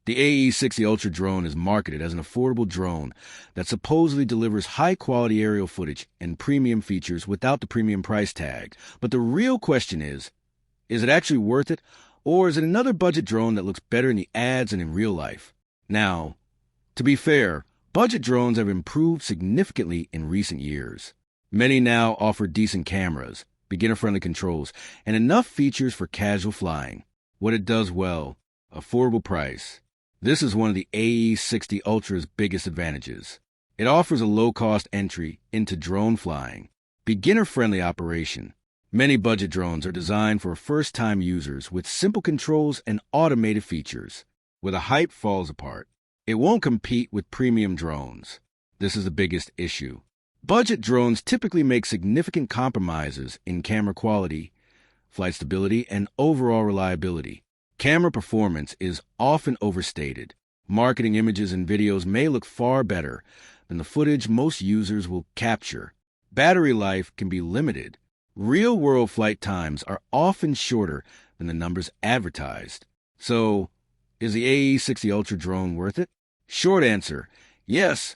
The AE60 Ultra Drone is marketed as an affordable drone that supposedly delivers high-quality aerial footage and premium features without the premium price tag. But the real question is it actually worth it, or is it another budget drone that looks better in the ads and in real life? Now, to be fair, budget drones have improved significantly in recent years. Many now offer decent cameras, beginner-friendly controls, and enough features for casual flying. What it does well, affordable price. This is one of the AE60 Ultra's biggest advantages. It offers a low-cost entry into drone flying, beginner-friendly operation. Many budget drones are designed for first-time users with simple controls and automated features. Where the hype falls apart, it won't compete with premium drones. This is the biggest issue. Budget drones typically make significant compromises in camera quality, flight stability, and overall reliability. Camera performance is often overstated. Marketing images and videos may look far better than the footage most users will capture. Battery life can be limited. Real-world flight times are often shorter than the numbers advertised. So, is the AE60 Ultra Drone worth it? Short answer, yes,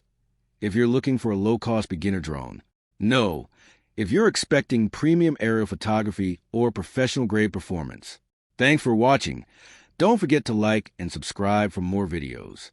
if you're looking for a low-cost beginner drone. No, if you're expecting premium aerial photography or professional-grade performance. Thanks for watching. Don't forget to like and subscribe for more videos.